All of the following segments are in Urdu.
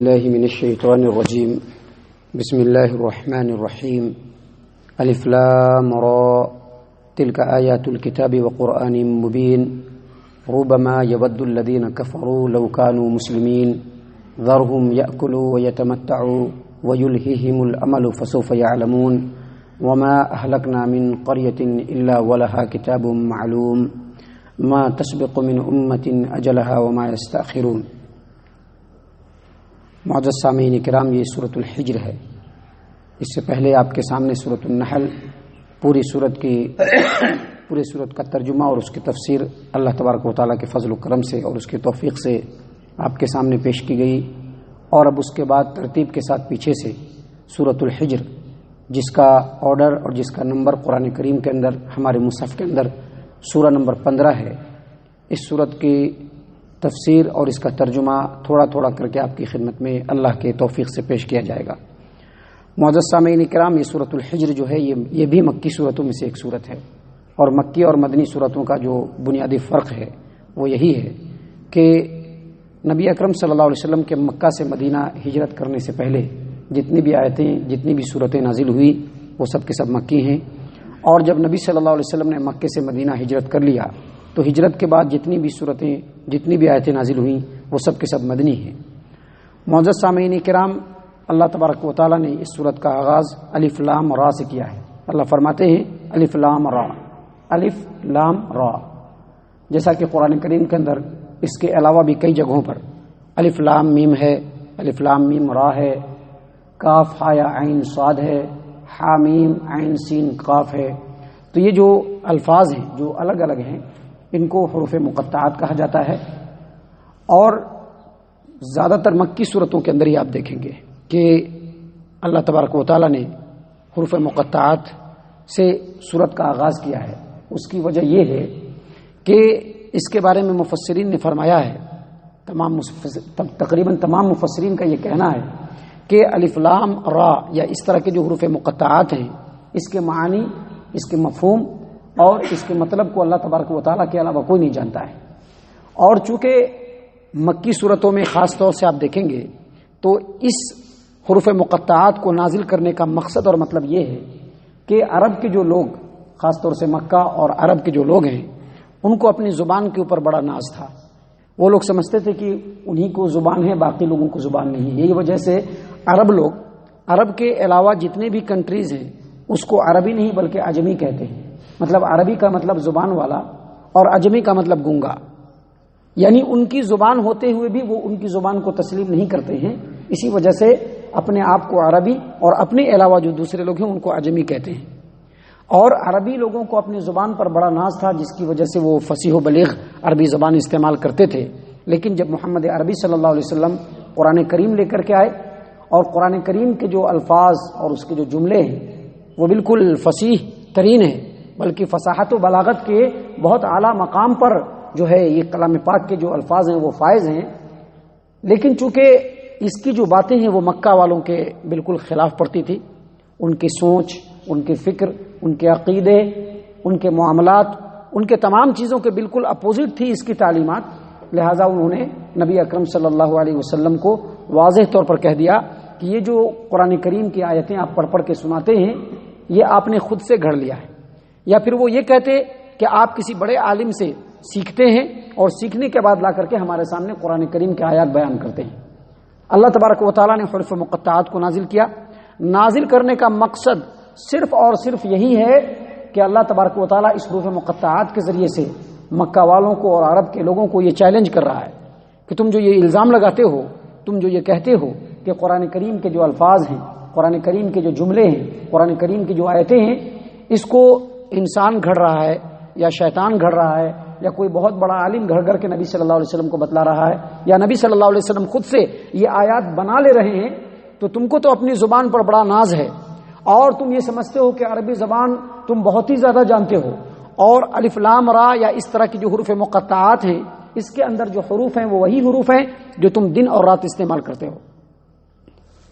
الله من الشيطان الرجيم. بسم الله الرحمن الرحيم. الف لام را تلك آيات الكتاب وقرآن مبين ربما يود الذين كفروا لو كانوا مسلمين ذرهم يأكلوا ويتمتعوا ويلههم الأمل فسوف يعلمون وما أهلكنا من قرية إلا ولها كتاب معلوم ما تسبق من أمة أجلها وما يستأخرون. معزز سامعین کرام، یہ سورۃ الحجر ہے. اس سے پہلے آپ کے سامنے سورۃ النحل پوری سورت کا ترجمہ اور اس کی تفسیر اللہ تبارک و تعالیٰ کے فضل و کرم سے اور اس کی توفیق سے آپ کے سامنے پیش کی گئی. اور اب اس کے بعد ترتیب کے ساتھ پیچھے سے سورۃ الحجر، جس کا آرڈر اور جس کا نمبر قرآن کریم کے اندر ہمارے مصحف کے اندر سورہ نمبر 15 ہے، اس سورت کی تفسیر اور اس کا ترجمہ تھوڑا تھوڑا کر کے آپ کی خدمت میں اللہ کے توفیق سے پیش کیا جائے گا. معزز سامعین کرام، یہ سورۃ الحجر جو ہے یہ بھی مکی صورتوں میں سے ایک صورت ہے. اور مکی اور مدنی صورتوں کا جو بنیادی فرق ہے وہ یہی ہے کہ نبی اکرم صلی اللہ علیہ وسلم کے مکہ سے مدینہ ہجرت کرنے سے پہلے جتنی بھی آیتیں، جتنی بھی صورتیں نازل ہوئی وہ سب کے سب مکی ہیں. اور جب نبی صلی اللہ علیہ وسلم نے مکے سے مدینہ ہجرت کر لیا تو ہجرت کے بعد جتنی بھی صورتیں، جتنی بھی آیتیں نازل ہوئیں وہ سب کے سب مدنی ہیں. معزز سامعین کرام، اللہ تبارک و تعالیٰ نے اس صورت کا آغاز الف لام را سے کیا ہے. اللہ فرماتے ہیں الف لام را، الف لام را. جیسا کہ قرآن کریم کے اندر اس کے علاوہ بھی کئی جگہوں پر الف لام میم ہے، الف لام میم را ہے، کاف ہا یا عین صاد ہے، حا میم عین سین قاف ہے. تو یہ جو الفاظ ہیں جو الگ الگ ہیں ان کو حروف مقطعات کہا جاتا ہے. اور زیادہ تر مکی صورتوں کے اندر ہی آپ دیکھیں گے کہ اللہ تبارک و تعالیٰ نے حروف مقطعات سے صورت کا آغاز کیا ہے. اس کی وجہ یہ ہے کہ اس کے بارے میں مفسرین نے فرمایا ہے، تقریباً تمام مفسرین کا یہ کہنا ہے کہ الف لام را یا اس طرح کے جو حروف مقطعات ہیں اس کے معنی، اس کے مفہوم اور اس کے مطلب کو اللہ تبارک و تعالیٰ کے علاوہ کوئی نہیں جانتا ہے. اور چونکہ مکی صورتوں میں خاص طور سے آپ دیکھیں گے تو اس حروف مقطعات کو نازل کرنے کا مقصد اور مطلب یہ ہے کہ عرب کے جو لوگ، خاص طور سے مکہ اور عرب کے جو لوگ ہیں، ان کو اپنی زبان کے اوپر بڑا ناز تھا. وہ لوگ سمجھتے تھے کہ انہی کو زبان ہے، باقی لوگوں کو زبان نہیں. یہی وجہ سے عرب لوگ، عرب کے علاوہ جتنے بھی کنٹریز ہیں اس کو عربی نہیں بلکہ عجمی کہتے ہیں. مطلب عربی کا مطلب زبان والا اور عجمی کا مطلب گونگا. یعنی ان کی زبان ہوتے ہوئے بھی وہ ان کی زبان کو تسلیم نہیں کرتے ہیں. اسی وجہ سے اپنے آپ کو عربی اور اپنے علاوہ جو دوسرے لوگ ہیں ان کو عجمی کہتے ہیں. اور عربی لوگوں کو اپنی زبان پر بڑا ناز تھا، جس کی وجہ سے وہ فصیح و بلیغ عربی زبان استعمال کرتے تھے. لیکن جب محمد عربی صلی اللہ علیہ وسلم قرآن کریم لے کر کے آئے اور قرآن کریم کے جو الفاظ اور اس کے جو جملے ہیں وہ بالکل فصیح ترین ہیں، بلکہ فصاحت و بلاغت کے بہت اعلیٰ مقام پر جو ہے یہ کلام پاک کے جو الفاظ ہیں وہ فائز ہیں. لیکن چونکہ اس کی جو باتیں ہیں وہ مکہ والوں کے بالکل خلاف پڑتی تھی. ان کی سوچ، ان کی فکر، ان کے عقیدے، ان کے معاملات، ان کے تمام چیزوں کے بالکل اپوزٹ تھی اس کی تعلیمات. لہٰذا انہوں نے نبی اکرم صلی اللہ علیہ وسلم کو واضح طور پر کہہ دیا کہ یہ جو قرآن کریم کی آیتیں آپ پڑھ کے سناتے ہیں یہ آپ نے خود سے گھڑ لیا ہے. یا پھر وہ یہ کہتے کہ آپ کسی بڑے عالم سے سیکھتے ہیں اور سیکھنے کے بعد لا کر کے ہمارے سامنے قرآن کریم کے آیات بیان کرتے ہیں. اللہ تبارک و تعالیٰ نے حروف مقطعات کو نازل کیا. نازل کرنے کا مقصد صرف اور صرف یہی ہے کہ اللہ تبارک و تعالیٰ اس حروف مقطعات کے ذریعے سے مکہ والوں کو اور عرب کے لوگوں کو یہ چیلنج کر رہا ہے کہ تم جو یہ الزام لگاتے ہو، تم جو یہ کہتے ہو کہ قرآن کریم کے جو الفاظ ہیں، قرآن کریم کے جو جملے ہیں، قرآن کریم کی جو آیتیں ہیں، اس کو انسان گھڑ رہا ہے یا شیطان گھڑ رہا ہے یا کوئی بہت بڑا عالم گھڑ کر کے نبی صلی اللہ علیہ وسلم کو بتلا رہا ہے یا نبی صلی اللہ علیہ وسلم خود سے یہ آیات بنا لے رہے ہیں، تو تم کو تو اپنی زبان پر بڑا ناز ہے اور تم یہ سمجھتے ہو کہ عربی زبان تم بہت ہی زیادہ جانتے ہو. اور الف لام را یا اس طرح کی جو حروف مقطعات ہیں اس کے اندر جو حروف ہیں وہ وہی حروف ہیں جو تم دن اور رات استعمال کرتے ہو.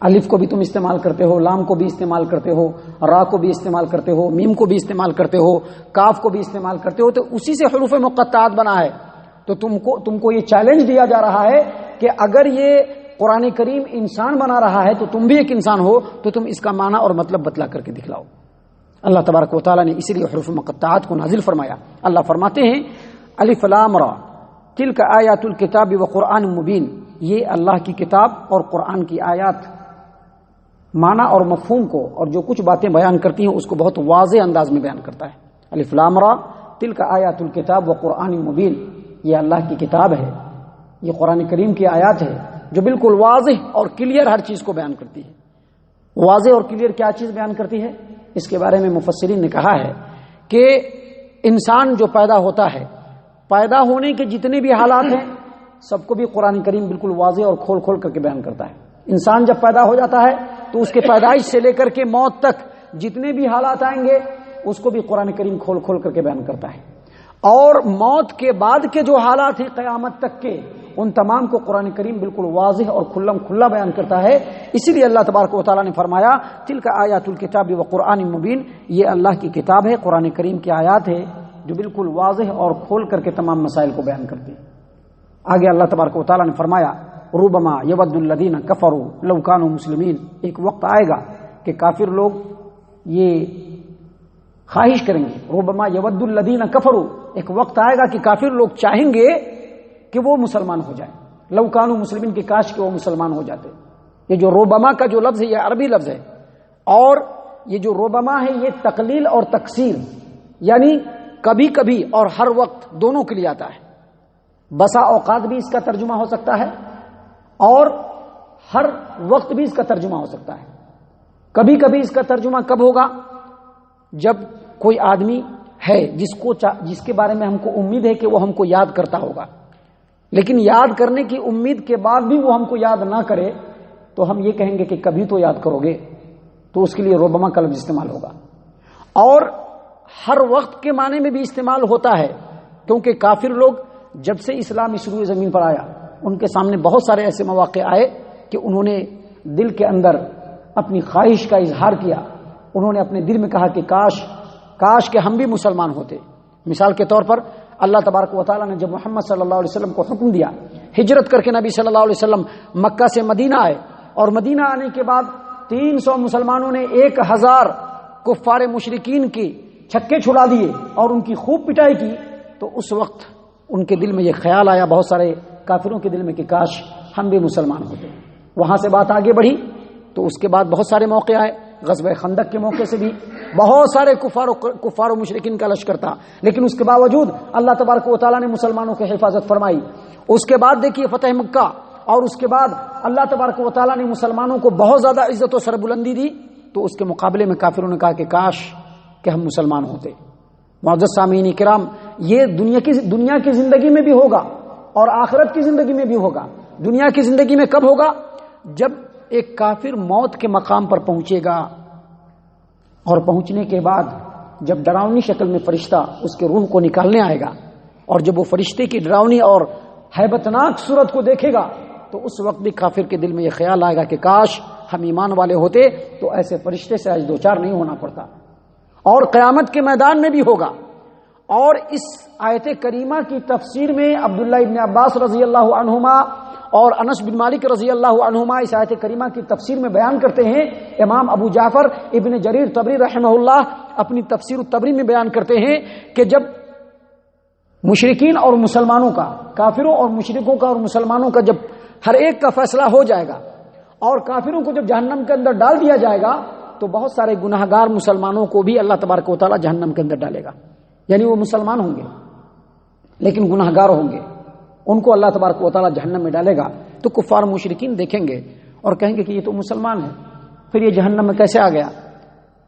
الف کو بھی تم استعمال کرتے ہو، لام کو بھی استعمال کرتے ہو، را کو بھی استعمال کرتے ہو، میم کو بھی استعمال کرتے ہو، کاف کو بھی استعمال کرتے ہو. تو اسی سے حروف مقطعات بنا ہے. تو تم کو یہ چیلنج دیا جا رہا ہے کہ اگر یہ قرآن کریم انسان بنا رہا ہے تو تم بھی ایک انسان ہو، تو تم اس کا معنی اور مطلب بتلا کر کے دکھلاؤ۔ اللہ تبارک و تعالیٰ نے اسی لیے حروف مقطعات کو نازل فرمایا۔ اللہ فرماتے ہیں الف لام را تلک آیات الکتاب و قرآن مبین، یہ اللہ کی کتاب اور قرآن کی آیات معنی اور مفہوم کو اور جو کچھ باتیں بیان کرتی ہیں اس کو بہت واضح انداز میں بیان کرتا ہے۔ الف لام را تلک آیات الکتاب و قرآن مبین، یہ اللہ کی کتاب ہے، یہ قرآن کریم کی آیات ہے جو بالکل واضح اور کلیئر ہر چیز کو بیان کرتی ہے۔ واضح اور کلیئر کیا چیز بیان کرتی ہے؟ اس کے بارے میں مفسرین نے کہا ہے کہ انسان جو پیدا ہوتا ہے، پیدا ہونے کے جتنے بھی حالات ہیں سب کو بھی قرآن کریم بالکل واضح اور کھول کھول کر کے بیان کرتا ہے۔ انسان جب پیدا ہو جاتا ہے تو اس کے پیدائش سے لے کر کے موت تک جتنے بھی حالات آئیں گے اس کو بھی قرآن کریم کھول کھول کر کے بیان کرتا ہے، اور موت کے بعد کے جو حالات ہیں قیامت تک کے ان تمام کو قرآن کریم بالکل واضح اور کھلم کھلا بیان کرتا ہے۔ اسی لیے اللہ تبارک و تعالیٰ نے فرمایا تلک آیات الکتاب و قرآن مبین، یہ اللہ کی کتاب ہے، قرآن کریم کی آیات ہے جو بالکل واضح اور کھول کر کے تمام مسائل کو بیان کرتی ہے۔ آگے اللہ تبارک و تعالیٰ نے فرمایا ربما یود الذین کفروا لو کانوا مسلمین، ایک وقت آئے گا کہ کافر لوگ یہ خواہش کریں گے، ربما یود الذین کفروا، ایک وقت آئے گا کہ کافر لوگ چاہیں گے کہ وہ مسلمان ہو جائیں، لو کانوا مسلمین، کی کاش کہ وہ مسلمان ہو جاتے۔ یہ جو ربما کا جو لفظ ہے یہ عربی لفظ ہے، اور یہ جو ربما ہے یہ تقلیل اور تکثیر، یعنی کبھی کبھی اور ہر وقت دونوں کے لیے آتا ہے۔ بسا اوقات بھی اس کا ترجمہ ہو سکتا ہے اور ہر وقت بھی اس کا ترجمہ ہو سکتا ہے۔ کبھی کبھی اس کا ترجمہ کب ہوگا؟ جب کوئی آدمی ہے جس کے بارے میں ہم کو امید ہے کہ وہ ہم کو یاد کرتا ہوگا، لیکن یاد کرنے کی امید کے بعد بھی وہ ہم کو یاد نہ کرے تو ہم یہ کہیں گے کہ کبھی تو یاد کرو گے، تو اس کے لیے ربما کا لفظ استعمال ہوگا۔ اور ہر وقت کے معنی میں بھی استعمال ہوتا ہے، کیونکہ کافر لوگ جب سے اسلام اس روئے زمین پر آیا ان کے سامنے بہت سارے ایسے مواقع آئے کہ انہوں نے دل کے اندر اپنی خواہش کا اظہار کیا، انہوں نے اپنے دل میں کہا کہ کاش کہ ہم بھی مسلمان ہوتے۔ مثال کے طور پر اللہ تبارک و تعالیٰ نے جب محمد صلی اللہ علیہ وسلم کو حکم دیا ہجرت کر کے نبی صلی اللہ علیہ وسلم مکہ سے مدینہ آئے، اور مدینہ آنے کے بعد 300 مسلمانوں نے 1000 کفار مشرکین کی چھکے چھڑا دیے اور ان کی خوب پٹائی کی، تو اس وقت ان کے دل میں یہ خیال آیا، بہت سارے کافروں کے دل میں، کہ کاش ہم بھی مسلمان ہوتے۔ وہاں سے بات آگے بڑھی تو اس کے بعد بہت سارے موقع آئے، غزوہ خندق کے موقع سے بھی بہت سارے کفار و مشرکین کا لشکر تھا، لیکن اس کے باوجود اللہ تبارک و تعالیٰ نے مسلمانوں کی حفاظت فرمائی۔ اس کے بعد دیکھیے فتح مکہ، اور اس کے بعد اللہ تبارک و تعالیٰ نے مسلمانوں کو بہت زیادہ عزت و سربلندی دی، تو اس کے مقابلے میں کافروں نے کہا کہ کاش کہ ہم مسلمان ہوتے۔ معزز سامعین کرام، یہ دنیا کی زندگی میں بھی ہوگا اور آخرت کی زندگی میں بھی ہوگا۔ دنیا کی زندگی میں کب ہوگا؟ جب ایک کافر موت کے مقام پر پہنچے گا، اور پہنچنے کے بعد جب ڈراؤنی شکل میں فرشتہ اس کے روح کو نکالنے آئے گا، اور جب وہ فرشتے کی ڈراؤنی اور ہیبتناک صورت کو دیکھے گا تو اس وقت بھی کافر کے دل میں یہ خیال آئے گا کہ کاش ہم ایمان والے ہوتے تو ایسے فرشتے سے آج دوچار نہیں ہونا پڑتا۔ اور قیامت کے میدان میں بھی ہوگا۔ اور اس آیت کریمہ کی تفسیر میں عبداللہ ابن عباس رضی اللہ عنہما اور انس بن مالک رضی اللہ عنہما اس آیت کریمہ کی تفسیر میں بیان کرتے ہیں۔ امام ابو جعفر ابن جریر طبری رحمہ اللہ اپنی تفسیر الطبری میں بیان کرتے ہیں کہ جب مشرکین اور مسلمانوں کا، کافروں اور مشرکوں کا اور مسلمانوں کا جب ہر ایک کا فیصلہ ہو جائے گا، اور کافروں کو جب جہنم کے اندر ڈال دیا جائے گا، تو بہت سارے گناہگار مسلمانوں کو بھی اللہ تبارک و تعالیٰ جہنم کے اندر ڈالے گا۔ یعنی وہ مسلمان ہوں گے لیکن گناہگار ہوں گے، ان کو اللہ تبارک و تعالیٰ جہنم میں ڈالے گا۔ تو کفار مشرکین دیکھیں گے اور کہیں گے کہ یہ تو مسلمان ہے، پھر یہ جہنم میں کیسے آ گیا؟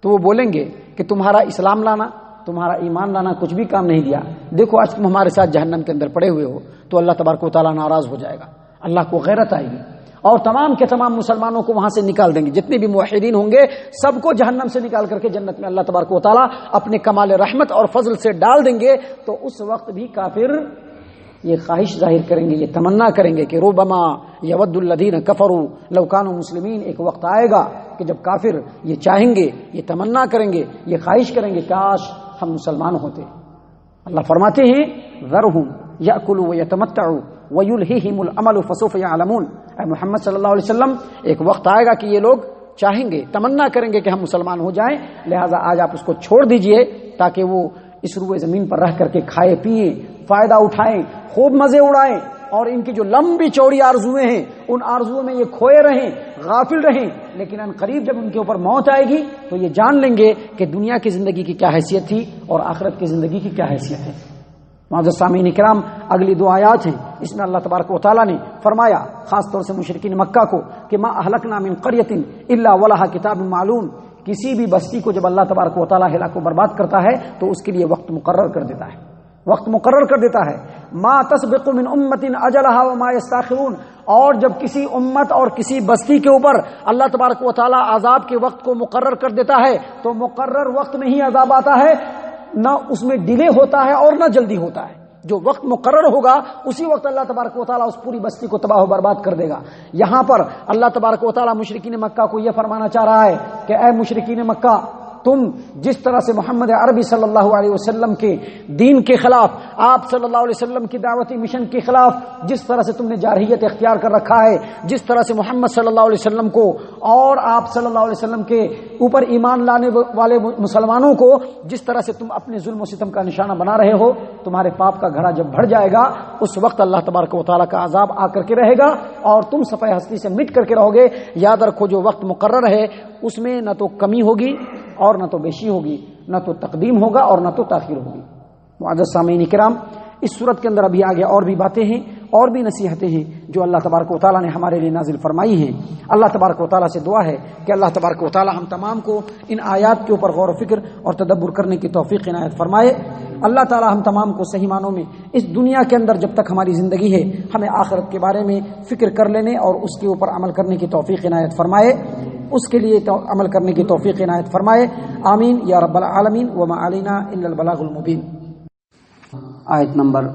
تو وہ بولیں گے کہ تمہارا اسلام لانا، تمہارا ایمان لانا کچھ بھی کام نہیں دیا، دیکھو آج تم ہمارے ساتھ جہنم کے اندر پڑے ہوئے ہو۔ تو اللہ تبارک و تعالیٰ ناراض ہو جائے گا، اللہ کو غیرت آئے گی، اور تمام کے تمام مسلمانوں کو وہاں سے نکال دیں گے، جتنے بھی موحدین ہوں گے سب کو جہنم سے نکال کر کے جنت میں اللہ تبارک و تعالیٰ اپنے کمال رحمت اور فضل سے ڈال دیں گے۔ تو اس وقت بھی کافر یہ خواہش ظاہر کریں گے، یہ تمنا کریں گے کہ ربما یود الذین کفروا لو کانوا مسلمین۔ ایک وقت آئے گا کہ جب کافر یہ چاہیں گے، یہ تمنا کریں گے، یہ خواہش کریں گے کاش ہم مسلمان ہوتے۔ اللہ فرماتے ہیں ذرہم یاکلوا ویتمتعوا وَيُلْهِهِمُ الْأَمَلُ فَسَوْفَ يَعْلَمُونَ۔ اے محمد صلی اللہ علیہ وسلم، ایک وقت آئے گا کہ یہ لوگ چاہیں گے، تمنا کریں گے کہ ہم مسلمان ہو جائیں، لہٰذا آج آپ اس کو چھوڑ دیجئے تاکہ وہ اس روئے زمین پر رہ کر کے کھائے پیئیں، فائدہ اٹھائیں، خوب مزے اڑائیں، اور ان کی جو لمبی چوڑی آرزویں ہیں ان آرزوؤں میں یہ کھوئے رہیں، غافل رہیں، لیکن ان قریب جب ان کے اوپر موت آئے گی تو یہ جان لیں گے کہ دنیا کی زندگی کی کیا حیثیت تھی اور آخرت کی زندگی کی کیا حیثیت ہے۔ معزز سامعین کرام، اگلی دو آیات ہیں، اس میں اللہ تبارک و تعالیٰ نے فرمایا خاص طور سے مشرکین مکہ کو کہ ما اہلکنا من قریۃ الا ولہا کتاب معلوم، کسی بھی بستی کو جب اللہ تبارک و تعالیٰ ہلاک و برباد کرتا ہے تو اس کے لیے وقت مقرر کر دیتا ہے، وقت مقرر کر دیتا ہے۔ ما تسبق من امت اجلها وما يستاخرون، اور جب کسی امت اور کسی بستی کے اوپر اللہ تبارک و تعالیٰ عذاب کے وقت کو مقرر کر دیتا ہے تو مقرر وقت میں ہی عذاب آتا ہے، نہ اس میں ڈیلے ہوتا ہے اور نہ جلدی ہوتا ہے۔ جو وقت مقرر ہوگا اسی وقت اللہ تبارک و تعالیٰ اس پوری بستی کو تباہ و برباد کر دے گا۔ یہاں پر اللہ تبارک و تعالیٰ مشرکین مکہ کو یہ فرمانا چاہ رہا ہے کہ اے مشرکین مکہ، تم جس طرح سے محمد عربی صلی اللہ علیہ وسلم کے دین کے خلاف، آپ صلی اللہ علیہ وسلم کی دعوتی مشن کے خلاف جس طرح سے تم نے جارحیت اختیار کر رکھا ہے، جس طرح سے محمد صلی اللہ علیہ وسلم کو اور آپ صلی اللہ علیہ وسلم کے اوپر ایمان لانے والے مسلمانوں کو جس طرح سے تم اپنے ظلم و ستم کا نشانہ بنا رہے ہو، تمہارے پاپ کا گھڑا جب بھر جائے گا اس وقت اللہ تبارک و تعالیٰ کا عذاب آ کر کے رہے گا اور تم صفحہ ہستی سے مٹ کر کے رہو گے۔ یاد رکھو جو وقت مقرر ہے اس میں نہ تو کمی ہوگی اور نہ تو بیشی ہوگی، نہ تو تقدیم ہوگا اور نہ تو تاخیر ہوگی۔ معزز سامعین کرام، اس صورت کے اندر ابھی آگے اور بھی باتیں ہیں اور بھی نصیحتیں ہیں جو اللہ تبارک و تعالیٰ نے ہمارے لیے نازل فرمائی ہیں۔ اللہ تبارک و تعالیٰ سے دعا ہے کہ اللہ تبارک و تعالیٰ ہم تمام کو ان آیات کے اوپر غور و فکر اور تدبر کرنے کی توفیق عنایت فرمائے۔ اللہ تعالیٰ ہم تمام کو صحیح معنوں میں اس دنیا کے اندر جب تک ہماری زندگی ہے ہمیں آخرت کے بارے میں فکر کر لینے اور اس کے اوپر عمل کرنے کی توفیق عنایت فرمائے، اس کے لیے عمل کرنے کی توفیق عنایت فرمائے، آمین یا رب العالمین۔ وما علینا الا البلاغ المبین۔ آیت نمبر